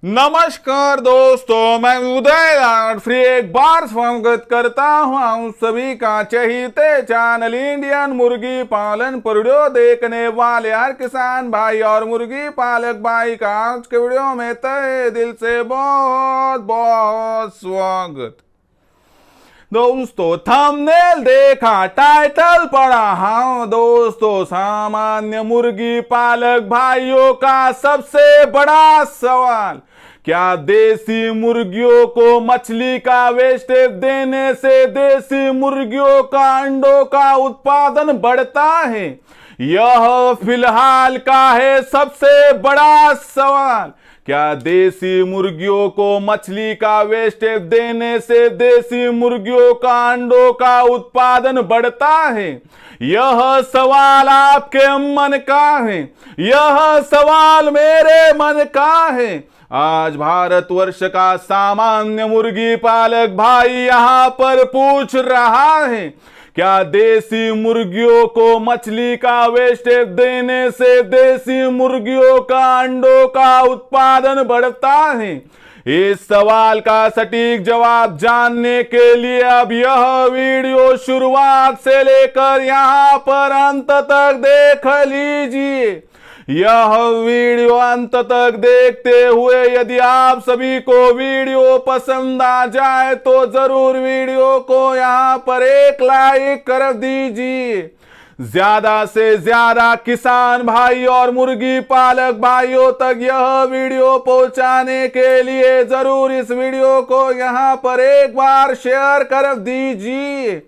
नमस्कार दोस्तों, मैं उदय लाडफ्री एक बार स्वागत करता हूँ सभी का चहीते चैनल इंडियन मुर्गी पालन पर वीडियो देखने वाले हर किसान भाई और मुर्गी पालक भाई का आज के वीडियो में तहे दिल से बहुत बहुत स्वागत। दोस्तों थंबनेल देखा, टाइटल पढ़ा, हाँ दोस्तों, सामान्य मुर्गी पालक भाइयों का सबसे बड़ा सवाल, क्या देसी मुर्गियों को मछली का वेस्टेज देने से देसी मुर्गियों का अंडों का उत्पादन बढ़ता है? यह फिलहाल का है सबसे बड़ा सवाल। क्या देसी मुर्गियों को मछली का वेस्टेज देने से देसी मुर्गियों का अंडों का उत्पादन बढ़ता है? यह सवाल आपके मन का है, यह सवाल मेरे मन का है। आज भारतवर्ष का सामान्य मुर्गी पालक भाई यहां पर पूछ रहा है, क्या देसी मुर्गियों को मछली का वेस्टेज देने से देसी मुर्गियों का अंडों का उत्पादन बढ़ता है? इस सवाल का सटीक जवाब जानने के लिए अब यह वीडियो शुरुआत से लेकर यहां पर अंत तक देख लीजिए। यह वीडियो अंत तक देखते हुए यदि आप सभी को वीडियो पसंद आ जाए तो जरूर वीडियो को यहां पर एक लाइक कर दीजिए। ज्यादा से ज्यादा किसान भाई और मुर्गी पालक भाइयों तक यह वीडियो पहुंचाने के लिए जरूर इस वीडियो को यहां पर एक बार शेयर कर दीजिए।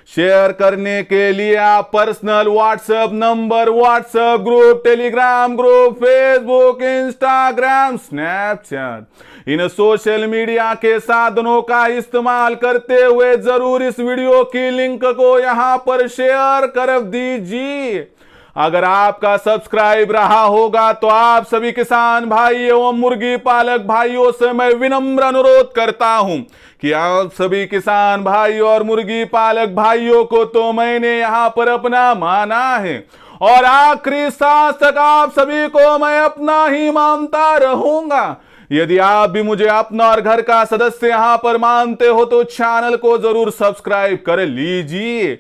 शेयर करने के लिए आप personal WhatsApp number, WhatsApp group, Telegram group, Facebook, Instagram, Snapchat इन सोशल मीडिया के साधनों का इस्तेमाल करते हुए जरूर इस वीडियो की लिंक को यहां पर शेयर कर दीजिए। अगर आपका सब्सक्राइब रहा होगा तो आप सभी किसान भाई एवं मुर्गी पालक भाइयों से मैं विनम्र अनुरोध करता हूं कि आप सभी किसान भाई और मुर्गी पालक भाइयों को तो मैंने यहां पर अपना माना है और आखिरी सांस तक आप सभी को मैं अपना ही मानता रहूंगा। यदि आप भी मुझे अपना और घर का सदस्य यहां पर मानते हो तो चैनल को जरूर सब्सक्राइब कर लीजिए।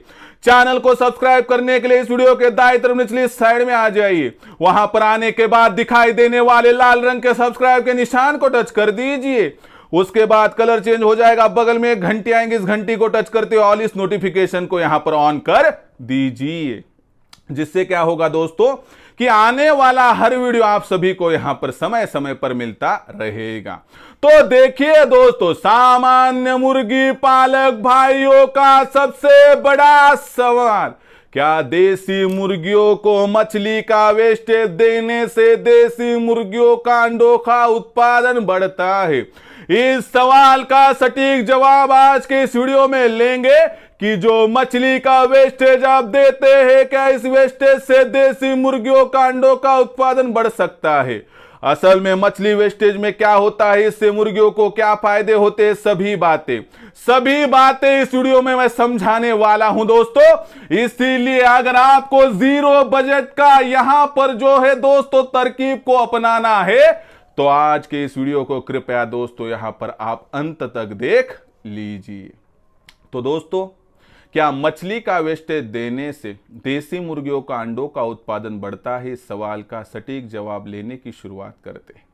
चैनल को सब्सक्राइब करने के लिए इस वीडियो के दाईं तरफ निचली साइड में आ जाइए। वहां पर आने के बाद दिखाई देने वाले लाल रंग के सब्सक्राइब के निशान को टच कर दीजिए। उसके बाद कलर चेंज हो जाएगा, बगल में एक घंटी आएंगी, इस घंटी को टच करते हुए ऑल इस नोटिफिकेशन को यहां पर ऑन कर दीजिए। जिससे क्या होगा दोस्तों कि आने वाला हर वीडियो आप सभी को यहां पर समय समय पर मिलता रहेगा। तो देखिए दोस्तों, सामान्य मुर्गी पालक भाइयों का सबसे बड़ा सवाल, क्या देसी मुर्गियों को मछली का वेस्टेज देने से देसी मुर्गियों का अंडों का उत्पादन बढ़ता है? इस सवाल का सटीक जवाब आज के इस वीडियो में लेंगे कि जो मछली का वेस्टेज आप देते हैं, क्या इस वेस्टेज से देसी मुर्गियों का अंडों का उत्पादन बढ़ सकता है? असल में मछली वेस्टेज में क्या होता है, इससे मुर्गियों को क्या फायदे होते हैं, सभी बातें इस वीडियो में मैं समझाने वाला हूं दोस्तों। इसीलिए अगर आपको जीरो बजट का यहां पर जो है दोस्तों तरकीब को अपनाना है तो आज के इस वीडियो को कृपया दोस्तों यहां पर आप अंत तक देख लीजिए। तो दोस्तों, क्या मछली का वेस्टेज देने से देसी मुर्गियों का अंडों का उत्पादन बढ़ता है? इस सवाल का सटीक जवाब लेने की शुरुआत करते हैं।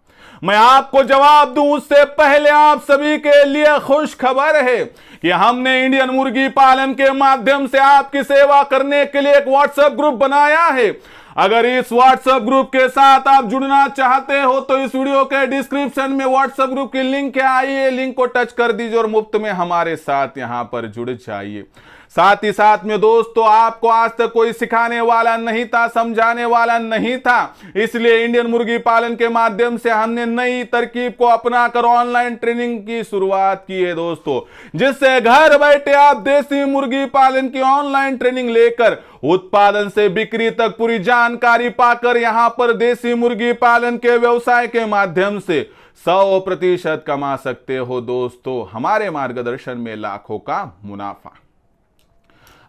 मैं आपको जवाब दूं उससे पहले आप सभी के लिए खुश खबर है कि हमने इंडियन मुर्गी पालन के माध्यम से आपकी सेवा करने के लिए एक व्हाट्सएप ग्रुप बनाया है। अगर इस व्हाट्सएप ग्रुप के साथ आप जुड़ना चाहते हो तो इस वीडियो के डिस्क्रिप्शन में व्हाट्सएप ग्रुप की लिंक है, आइए लिंक को टच कर दीजिए और मुफ्त में हमारे साथ यहां पर जुड़ जाइए। साथ ही साथ में दोस्तों, आपको आज तक कोई सिखाने वाला नहीं था, समझाने वाला नहीं था, इसलिए इंडियन मुर्गी पालन के माध्यम से हमने नई तरकीब को अपनाकर ऑनलाइन ट्रेनिंग की शुरुआत की है दोस्तों, जिससे घर बैठे आप देसी मुर्गी पालन की ऑनलाइन ट्रेनिंग लेकर उत्पादन से बिक्री तक पूरी जानकारी पाकर यहां पर देसी मुर्गी पालन के व्यवसाय के माध्यम से 100% कमा सकते हो दोस्तों। हमारे मार्गदर्शन में लाखों का मुनाफा।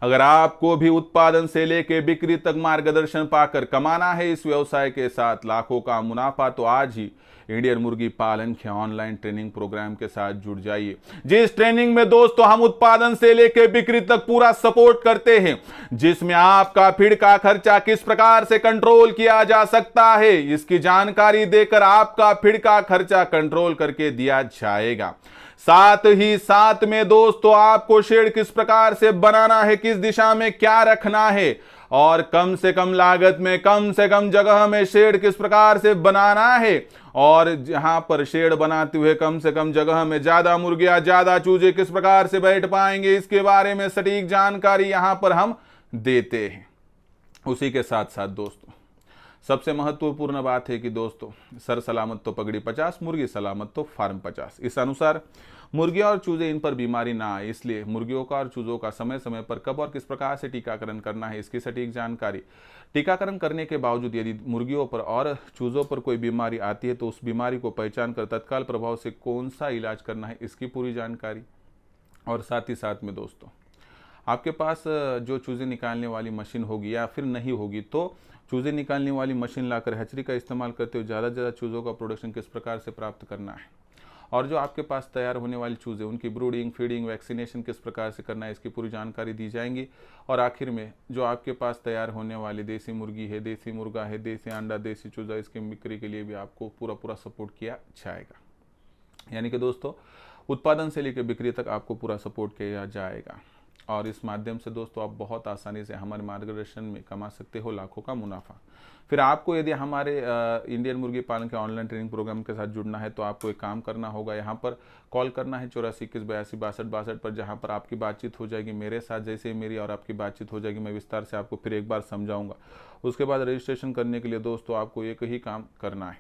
अगर आपको भी उत्पादन से लेकर बिक्री तक मार्गदर्शन पाकर कमाना है इस व्यवसाय के साथ लाखों का मुनाफा, तो आज ही इंडियन मुर्गी पालन के ऑनलाइन ट्रेनिंग प्रोग्राम के साथ जुड़ जाइए, जिस ट्रेनिंग में दोस्तों हम उत्पादन से लेकर बिक्री तक पूरा सपोर्ट करते हैं, जिसमें आपका फीड का खर्चा किस प्रकार से कंट्रोल किया जा सकता है इसकी जानकारी देकर आपका फीड का खर्चा कंट्रोल करके दिया जाएगा। साथ ही साथ में दोस्तों आपको शेड किस प्रकार से बनाना है, किस दिशा में क्या रखना है और कम से कम लागत में कम से कम जगह में शेड किस प्रकार से बनाना है और जहां पर शेड बनाते हुए कम से कम जगह में ज्यादा मुर्गियां ज्यादा चूजे किस प्रकार से बैठ पाएंगे, इसके बारे में सटीक जानकारी यहां पर हम देते हैं। उसी के साथ साथ दोस्तों सबसे महत्वपूर्ण बात है कि दोस्तों सर सलामत तो पगड़ी 50, मुर्गी सलामत तो फार्म 50। इस अनुसार मुर्गियां और चूजे इन पर बीमारी ना आए, इसलिए मुर्गियों का और चूजों का समय समय पर कब और किस प्रकार से टीकाकरण करना है इसकी सटीक जानकारी। टीकाकरण करने के बावजूद यदि मुर्गियों पर और चूजों पर कोई बीमारी आती है तो उस बीमारी को पहचान कर तत्काल प्रभाव से कौन सा इलाज करना है इसकी पूरी जानकारी। और साथ ही साथ में दोस्तों आपके पास जो चूजे निकालने वाली मशीन होगी या फिर नहीं होगी तो चूजे निकालने वाली मशीन लाकर हैचरी का इस्तेमाल करते हुए ज़्यादा से ज़्यादा चूज़ों का प्रोडक्शन किस प्रकार से प्राप्त करना है और जो आपके पास तैयार होने वाली चूज़े उनकी ब्रूडिंग, फीडिंग, वैक्सीनेशन किस प्रकार से करना है इसकी पूरी जानकारी दी जाएंगी। और आखिर में जो आपके पास तैयार होने वाली देसी मुर्गी है, देसी मुर्गा है, देसी अंडा, देसी चूज़ा, इसकी बिक्री के लिए भी आपको पूरा सपोर्ट किया जाएगा। यानी कि दोस्तों उत्पादन से लेकर बिक्री तक आपको पूरा सपोर्ट किया जाएगा और इस माध्यम से दोस्तों आप बहुत आसानी से हमारे मार्गदर्शन में कमा सकते हो लाखों का मुनाफा। फिर आपको यदि हमारे इंडियन मुर्गी पालन के ऑनलाइन ट्रेनिंग प्रोग्राम के साथ जुड़ना है तो आपको एक काम करना होगा, यहाँ पर कॉल करना है 8421826262 पर, जहाँ पर आपकी बातचीत हो जाएगी मेरे साथ। जैसे ही मेरी और आपकी बातचीत हो जाएगी मैं विस्तार से आपको फिर एक बार समझाऊंगा। उसके बाद रजिस्ट्रेशन करने के लिए दोस्तों आपको एक ही काम करना है।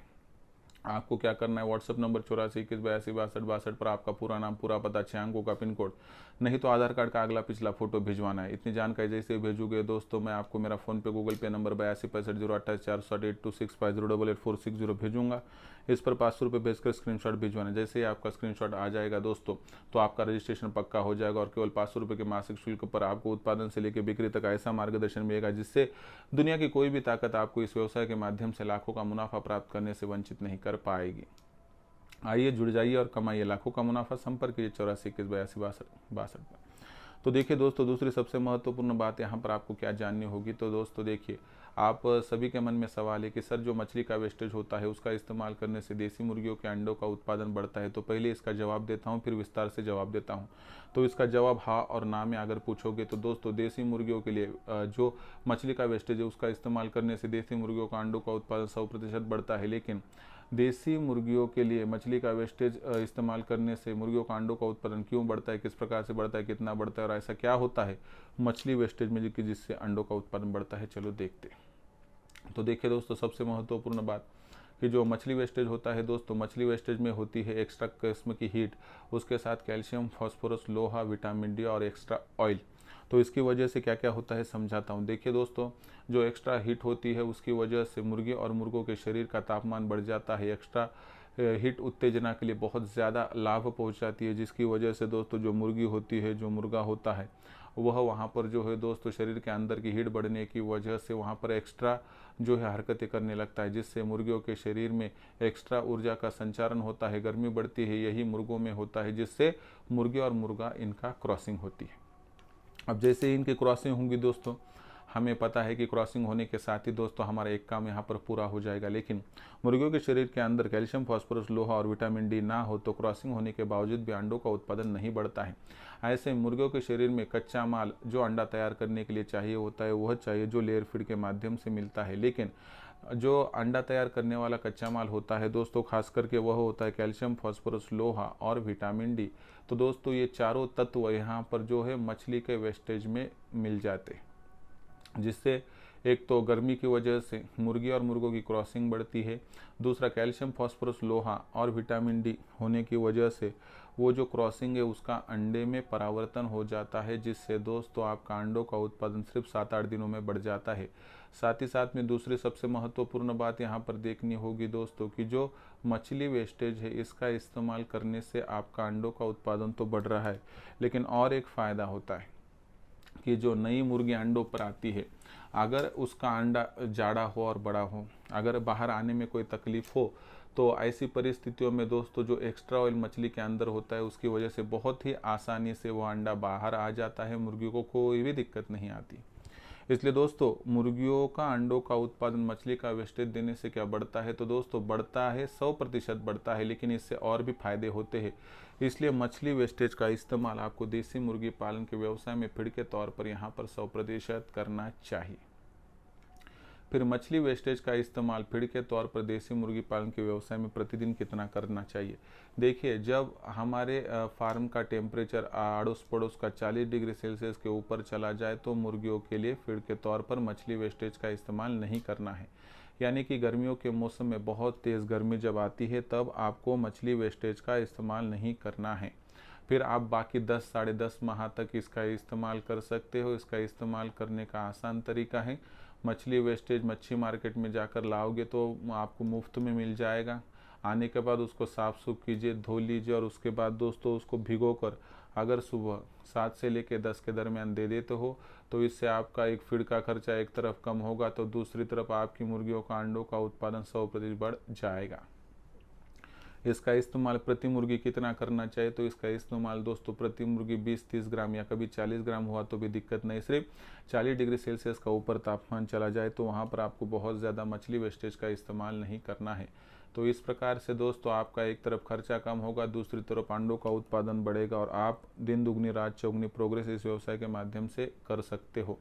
आपको क्या करना है, व्हाट्सएप नंबर 8421826262 पर आपका पूरा नाम, पूरा पता, 6 अंकों का पिन कोड, नहीं तो आधार कार्ड का अगला पिछला फोटो भिजवाना है। इतनी जानकारी जैसे भेजोगे दोस्तों मैं आपको मेरा फोन पे, गूगल पे नंबर 8265084482884680 भेजूंगा। इस पर 500 रुपये भेजकर स्क्रीनशॉट भिजवाना। जैसे ही आपका स्क्रीनशॉट आ जाएगा दोस्तों तो आपका रजिस्ट्रेशन पक्का हो जाएगा और केवल 500 रुपये के मासिक शुल्क पर आपको उत्पादन से लेकर बिक्री तक ऐसा मार्गदर्शन मिलेगा जिससे दुनिया की कोई भी ताकत आपको इस व्यवसाय के माध्यम से लाखों का मुनाफा प्राप्त करने से वंचित नहीं कर पाएगी। आइए जुड़ जाइए और कमाइए लाखों का मुनाफा। संपर्क कीजिए 8421826262 पर। तो देखिए दोस्तों दूसरी सबसे महत्वपूर्ण बात यहाँ पर आपको क्या जाननी होगी। तो दोस्तों देखिए आप सभी के मन में सवाल है कि सर जो मछली का वेस्टेज होता है उसका इस्तेमाल करने से देसी मुर्गियों के अंडों का उत्पादन बढ़ता है। तो पहले इसका जवाब देता हूँ फिर विस्तार से जवाब देता हूँ। तो इसका जवाब हाँ और ना में अगर पूछोगे तो दोस्तों देसी मुर्गियों के लिए जो मछली का वेस्टेज है उसका इस्तेमाल करने से देसी मुर्गियों का अंडों का उत्पादन 100% बढ़ता है। लेकिन देसी मुर्गियों के लिए मछली का वेस्टेज इस्तेमाल करने से मुर्गियों का अंडों का उत्पादन क्यों बढ़ता है, किस प्रकार से बढ़ता है, कितना बढ़ता है और ऐसा क्या होता है मछली वेस्टेज में जिससे अंडों का उत्पादन बढ़ता है, चलो देखते हैं। तो देखिए दोस्तों सबसे महत्वपूर्ण बात कि जो मछली वेस्टेज होता है दोस्तों, मछली वेस्टेज में होती है एक्स्ट्रा किस्म की हीट, उसके साथ कैल्शियम, फास्फोरस, लोहा, विटामिन डी और एक्स्ट्रा ऑयल। तो इसकी वजह से क्या क्या होता है समझाता हूँ। देखिए दोस्तों जो एक्स्ट्रा हीट होती है उसकी वजह से मुर्गी और मुर्गों के शरीर का तापमान बढ़ जाता है। एक्स्ट्रा हीट उत्तेजना के लिए बहुत ज़्यादा लाभ पहुंचाती है, जिसकी वजह से दोस्तों जो मुर्गी होती है, जो मुर्गा होता है, वह वहाँ पर जो है दोस्तों शरीर के अंदर की हीट बढ़ने की वजह से वहाँ पर एक्स्ट्रा जो है हरकतें करने लगता है, जिससे मुर्गियों के शरीर में एक्स्ट्रा ऊर्जा का संचारण होता है, गर्मी बढ़ती है। यही मुर्गों में होता है, जिससे मुर्गी और मुर्गा इनका क्रॉसिंग होती है। अब जैसे ही इनकी क्रॉसिंग होंगी दोस्तों, हमें पता है कि क्रॉसिंग होने के साथ ही दोस्तों हमारा एक काम यहाँ पर पूरा हो जाएगा। लेकिन मुर्गियों के शरीर के अंदर कैल्शियम, फास्फोरस, लोहा और विटामिन डी ना हो तो क्रॉसिंग होने के बावजूद भी अंडों का उत्पादन नहीं बढ़ता है। ऐसे मुर्गियों के शरीर में कच्चा माल जो अंडा तैयार करने के लिए चाहिए होता है वह चाहिए जो लेयर फीड के माध्यम से मिलता है। लेकिन जो अंडा तैयार करने वाला कच्चा माल होता है दोस्तों खास करके वह होता है कैल्शियम, फास्फोरस, लोहा और विटामिन डी। तो दोस्तों ये चारों तत्व यहाँ पर जो है मछली के वेस्टेज में मिल जाते, जिससे एक तो गर्मी की वजह से मुर्गी और मुर्गों की क्रॉसिंग बढ़ती है, दूसरा कैल्शियम, फास्फोरस, लोहा और विटामिन डी होने की वजह से वो जो क्रॉसिंग है उसका अंडे में परावर्तन हो जाता है, जिससे दोस्तों आपका अंडों का उत्पादन सिर्फ 7-8 दिनों में बढ़ जाता है। साथ ही साथ में दूसरी सबसे महत्वपूर्ण बात यहाँ पर देखनी होगी दोस्तों कि जो मछली वेस्टेज है इसका इस्तेमाल करने से आपका अंडों का उत्पादन तो बढ़ रहा है, लेकिन और एक फ़ायदा होता है कि जो नई मुर्गी अंडों पर आती है, अगर उसका अंडा जाड़ा हो और बड़ा हो, अगर बाहर आने में कोई तकलीफ हो तो ऐसी परिस्थितियों में दोस्तों जो एक्स्ट्रा ऑयल मछली के अंदर होता है उसकी वजह से बहुत ही आसानी से वो अंडा बाहर आ जाता है, मुर्गियों को कोई भी दिक्कत नहीं आती। इसलिए दोस्तों मुर्गियों का अंडों का उत्पादन मछली का वेस्टेज देने से क्या बढ़ता है, तो दोस्तों बढ़ता है 100% बढ़ता है, लेकिन इससे और भी फायदे होते हैं। इसलिए मछली वेस्टेज का इस्तेमाल आपको देसी मुर्गी पालन के व्यवसाय में फीड के तौर पर यहाँ पर 100% करना चाहिए। फिर मछली वेस्टेज का इस्तेमाल फीड के तौर पर देसी मुर्गी पालन के व्यवसाय में प्रतिदिन कितना करना चाहिए। देखिए, जब हमारे फार्म का टेम्परेचर अड़ोस पड़ोस का 40 डिग्री सेल्सियस के ऊपर चला जाए तो मुर्गियों के लिए फीड के तौर पर मछली वेस्टेज का इस्तेमाल नहीं करना है। यानी कि गर्मियों के मौसम में बहुत तेज़ गर्मी जब आती है तब आपको मछली वेस्टेज का इस्तेमाल नहीं करना है। फिर आप बाकी 10 साढ़े 10 माह तक इसका इस्तेमाल कर सकते हो। इसका इस्तेमाल करने का आसान तरीका है, मछली वेस्टेज मच्छी मार्केट में जाकर लाओगे तो आपको मुफ्त में मिल जाएगा। आने के बाद उसको साफ़ सुफ कीजिए, धो लीजिए और उसके बाद दोस्तों उसको भिगोकर अगर सुबह 7 से लेकर 10 के दरमियान दे देते हो तो इससे आपका एक फीड का खर्चा एक तरफ कम होगा तो दूसरी तरफ आपकी मुर्गियों का अंडों का उत्पादन 100% बढ़ जाएगा। इसका इस्तेमाल प्रति मुर्गी कितना करना चाहिए, तो इसका इस्तेमाल दोस्तों प्रति मुर्गी 20-30 ग्राम या कभी 40 ग्राम हुआ तो भी दिक्कत नहीं। सिर्फ 40 डिग्री सेल्सियस का ऊपर तापमान चला जाए तो वहाँ पर आपको बहुत ज़्यादा मछली वेस्टेज का इस्तेमाल नहीं करना है। तो इस प्रकार से दोस्तों आपका एक तरफ खर्चा कम होगा, दूसरी तरफ अंडों का उत्पादन बढ़ेगा और आप दिन दुगनी रात चौगुनी प्रोग्रेस इस व्यवसाय के माध्यम से कर सकते हो।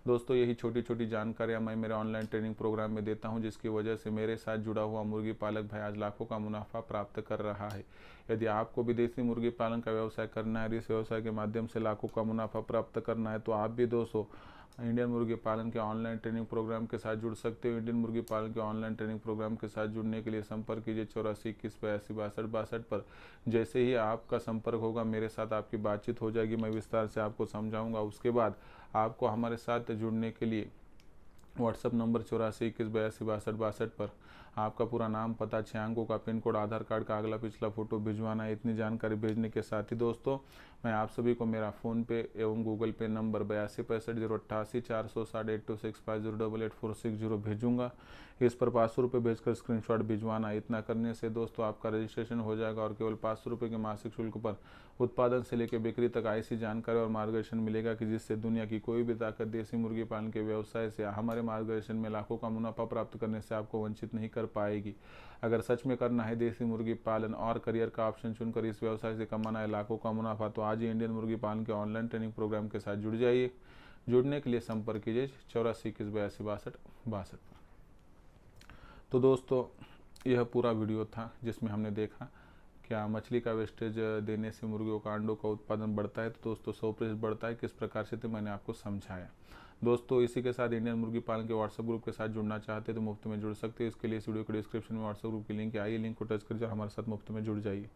दोस्तों यही छोटी छोटी जानकारियां मैं मेरे ऑनलाइन ट्रेनिंग प्रोग्राम में देता हूं, जिसकी वजह से मेरे साथ जुड़ा हुआ मुर्गी पालक भाई आज लाखों का मुनाफा प्राप्त कर रहा है। यदि आपको भी देसी मुर्गी पालन का व्यवसाय करना है, इस व्यवसाय के माध्यम से लाखों का मुनाफा प्राप्त करना है, तो आप भी दोस्तों इंडियन मुर्गी पालन के ऑनलाइन ट्रेनिंग प्रोग्राम के साथ जुड़ सकते हो। इंडियन मुर्गी पालन के ऑनलाइन ट्रेनिंग प्रोग्राम के साथ जुड़ने के लिए संपर्क कीजिए 84 21 82 62 62 पर। जैसे ही आपका संपर्क होगा मेरे साथ आपकी बातचीत हो जाएगी, मैं विस्तार से आपको समझाऊंगा। उसके बाद आपको हमारे साथ जुड़ने के लिए व्हाट्सअप नंबर 84 21 82 62 62 पर आपका पूरा नाम, पता, 6 अंकों का पिन कोड, आधार कार्ड का अगला पिछला फोटो भिजवाना है। इतनी जानकारी भेजने के साथ ही दोस्तों मैं आप सभी को मेरा फ़ोन पे एवं गूगल पे नंबर 82 65 088 460 8265 भेजूंगा। इस पर 500 रुपये भेजकर स्क्रीनशॉट भिजवाना। इतना करने से दोस्तों आपका रजिस्ट्रेशन हो जाएगा और केवल 500 रुपये के मासिक शुल्क पर उत्पादन से लेकर बिक्री तक ऐसी जानकारी और मार्गदर्शन मिलेगा कि जिससे दुनिया की कोई भी ताकत देसी मुर्गी पालन के व्यवसाय से हमारे मार्गदर्शन में लाखों का मुनाफा प्राप्त करने से आपको वंचित नहीं कर पाएगी। अगर सच में करना है देसी मुर्गी पालन और करियर का ऑप्शन चुनकर इस व्यवसाय से कमाना है लाखों का मुनाफा, तो आज ही इंडियन मुर्गी पालन के ऑनलाइन ट्रेनिंग प्रोग्राम के साथ जुड़ जाइए। जुड़ने के लिए संपर्क कीजिए 84 21 82 62 62 पर। तो दोस्तों यह पूरा वीडियो था जिसमें हमने देखा क्या मछली का वेस्टेज देने से मुर्गियों का अंडों का उत्पादन बढ़ता है, तो दोस्तों 100% बढ़ता है। किस प्रकार से तो मैंने आपको समझाया। दोस्तों इसी के साथ इंडियन मुर्गी पालन के व्हाट्सएप ग्रुप के साथ जुड़ना चाहते हैं तो मुफ्त में जुड़ सकते हैं। इसके लिए इस वीडियो के डिस्क्रिप्शन में व्हाट्सएप ग्रुप की लिंक है, आइए लिंक को टच कर हमारे साथ मुफ्त में जुड़ जाइए।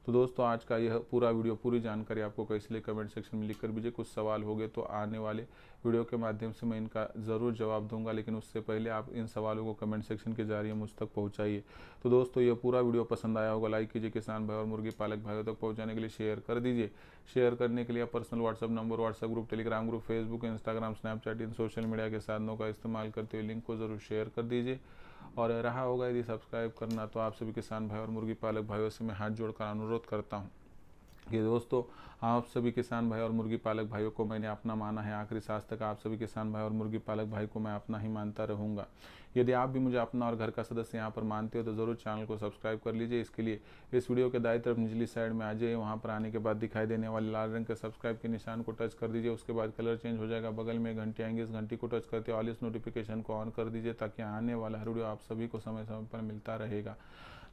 तो दोस्तों आज का यह पूरा वीडियो, पूरी जानकारी आपको कैसे, कमेंट सेक्शन में लिख कर दीजिए। कुछ सवाल हो गए तो आने वाले वीडियो के माध्यम से मैं इनका ज़रूर जवाब दूंगा, लेकिन उससे पहले आप इन सवालों को कमेंट सेक्शन के जरिए मुझ तक पहुँचाइए। तो दोस्तों यह पूरा वीडियो पसंद आया होगा, लाइक कीजिए। किसान भाई और मुर्गी पालक भाइयों तक पहुँचाने के लिए शेयर कर दीजिए। शेयर करने के लिए personal WhatsApp number, WhatsApp group, Telegram group, Facebook, Instagram, Snapchat, इन सोशल मीडिया के साधनों का इस्तेमाल करते हुए लिंक को ज़रूर शेयर कर दीजिए। और रहा होगा यदि सब्सक्राइब करना, तो आप सभी किसान भाई और मुर्गी पालक भाइयों से मैं हाथ जोड़कर अनुरोध करता हूं कि दोस्तों आप सभी किसान भाई और मुर्गी पालक भाइयों को मैंने अपना माना है। आखिरी सांस तक आप सभी किसान भाई और मुर्गी पालक भाई को मैं अपना ही मानता रहूँगा। यदि आप भी मुझे अपना और घर का सदस्य यहाँ पर मानते हो तो ज़रूर चैनल को सब्सक्राइब कर लीजिए। इसके लिए इस वीडियो के दाईं तरफ निचली साइड में आ जाइए, वहाँ पर आने के बाद दिखाई देने वाले लाल रंग के सब्सक्राइब के निशान को टच कर दीजिए। उसके बाद कलर चेंज हो जाएगा, बगल में घंटी आएंगे, इस घंटी को टच करते ऑल इस नोटिफिकेशन को ऑन कर दीजिए ताकि आने वाला हर वीडियो आप सभी को समय समय पर मिलता रहेगा।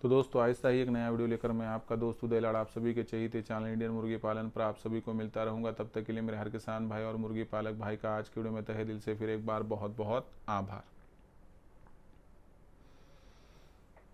तो दोस्तों ऐसा ही एक नया वीडियो लेकर मैं आपका दोस्त उदय लाड़ आप सभी के चहेते चैनल इंडियन मुर्गी पालन पर आप सभी को मिलता रहूँगा। तब तक के लिए मेरे हर किसान भाई और मुर्गी पालक भाई का आज के वीडियो में तहे दिल से फिर एक बार बहुत बहुत आभार।